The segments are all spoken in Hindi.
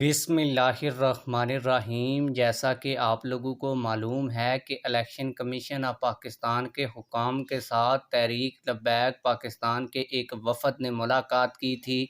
बिस्मिल्लाहिर्रहमानिर्रहीम। जैसा कि आप लोगों को मालूम है कि इलेक्शन कमीशन ऑफ पाकिस्तान के हुकाम के साथ तहरीक लब्बैक पाकिस्तान के एक वफ़द ने मुलाकात की थी।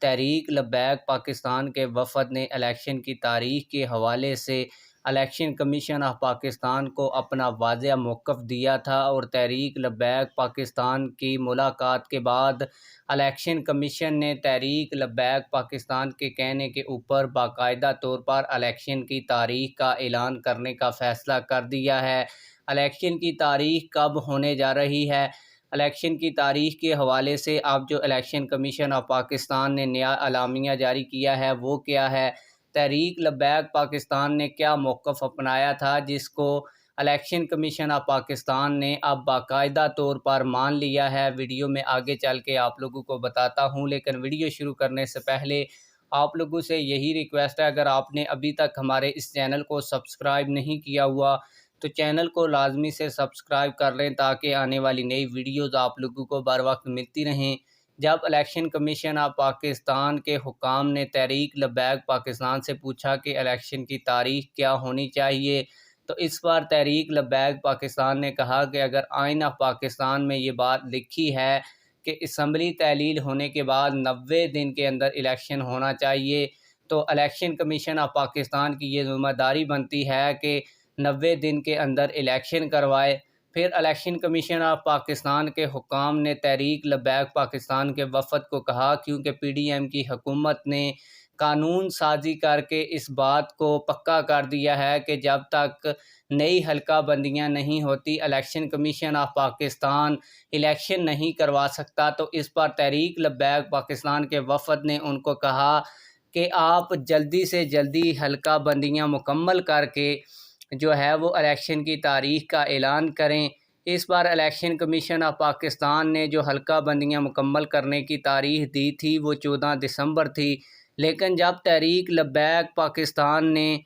तहरीक लब्बैक पाकिस्तान के वफ़द ने इलेक्शन की तारीख के हवाले से इलेक्शन कमीशन ऑफ पाकिस्तान को अपना वाज़ेह मौक़िफ़ दिया था और तहरीक लब्बैक पाकिस्तान की मुलाकात के बाद इलेक्शन कमीशन ने तहरीक लब्बैक पाकिस्तान के कहने के ऊपर बाकायदा तौर पर इलेक्शन की तारीख का ऐलान करने का फ़ैसला कर दिया है। इलेक्शन की तारीख कब होने जा रही है, इलेक्शन की तारीख के हवाले से अब जो इलेक्शन कमीशन ऑफ पाकिस्तान ने नया अलामिया जारी किया है वो क्या है, तहरीक लब्बैक पाकिस्तान ने क्या मौक़िफ़ अपनाया था जिसको इलेक्शन कमीशन ऑफ पाकिस्तान ने अब बाकायदा तौर पर मान लिया है। वीडियो में आगे चल के आप लोगों को बताता हूँ, लेकिन वीडियो शुरू करने से पहले आप लोगों से यही रिक्वेस्ट है, अगर आपने अभी तक हमारे इस चैनल को सब्सक्राइब नहीं किया हुआ तो चैनल को लाजमी से सब्सक्राइब कर लें ताकि आने वाली नई वीडियोज़ आप लोगों को बर वक्त मिलती रहें। जब इलेक्शन कमीशन ऑफ पाकिस्तान के हुकाम ने तहरीक लब्बैक पाकिस्तान से पूछा कि इलेक्शन की तारीख क्या होनी चाहिए, तो इस बार तहरीक लब्बैक पाकिस्तान ने कहा कि अगर आइन ऑफ पाकिस्तान में ये बात लिखी है कि असम्बली तहलील होने के बाद 90 दिन के अंदर इलेक्शन होना चाहिए, तो इलेक्शन कमीशन ऑफ पाकिस्तान की ये ज़िम्मेदारी बनती है कि 90 दिन के अंदर इलेक्शन करवाए। फिर इलेक्शन कमीशन ऑफ पाकिस्तान के हुकाम ने तहरीक लब्बैक पाकिस्तान के वफ़द को कहा, क्योंकि PDM की हुकूमत ने कानून साजी करके इस बात को पक्का कर दिया है कि जब तक नई हल्का बंदियाँ नहीं होती election commission of Pakistan election नहीं करवा सकता। तो इस पर तहरीक लब्बैक पाकिस्तान के वफ़द ने उनको कहा कि आप जल्दी से जल्दी हल्का बंदियाँ मुकम्मल करके जो है वो इलेक्शन की तारीख का ऐलान करें। इस बार इलेक्शन कमीशन ऑफ पाकिस्तान ने जो हल्का बंदियाँ मुकम्मल करने की तारीख दी थी वो 14 दिसंबर थी, लेकिन जब तहरीक लब्बैक पाकिस्तान ने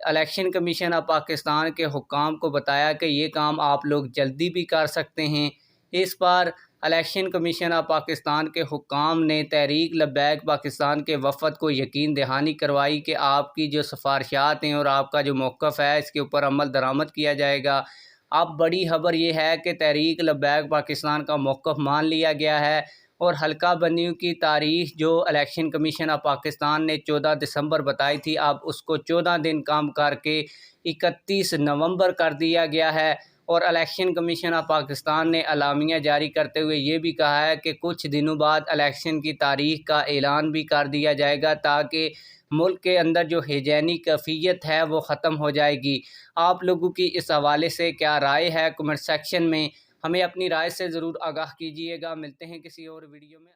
इलेक्शन कमीशन ऑफ पाकिस्तान के हुकाम को बताया कि ये काम आप लोग जल्दी भी कर सकते हैं, इस बार इलेक्शन कमीशन ऑफ पाकिस्तान के हुकाम ने तहरीक लब्बैक पाकिस्तान के वफ़द को यकीन दहानी करवाई कि आपकी जो सिफारिशात हैं और आपका जो मौक़िफ़ है इसके ऊपर अमल दरामद किया जाएगा। अब बड़ी खबर ये है कि तहरीक लब्बैक पाकिस्तान का मौक़िफ़ मान लिया गया है और हल्का बंदियों की तारीख जो इलेक्शन कमीशन ऑफ पाकिस्तान ने 14 दिसंबर बताई थी, अब उसको 14 दिन कम करके 31 नवंबर कर दिया गया है। और इलेक्शन कमीशन ऑफ पाकिस्तान ने अलामिया जारी करते हुए ये भी कहा है कि कुछ दिनों बाद इलेक्शन की तारीख का ऐलान भी कर दिया जाएगा ताकि मुल्क के अंदर जो हिजैनी कैफियत है वो ख़त्म हो जाएगी। आप लोगों की इस हवाले से क्या राय है, कमेंट सेक्शन में हमें अपनी राय से ज़रूर आगाह कीजिएगा। मिलते हैं किसी और वीडियो में।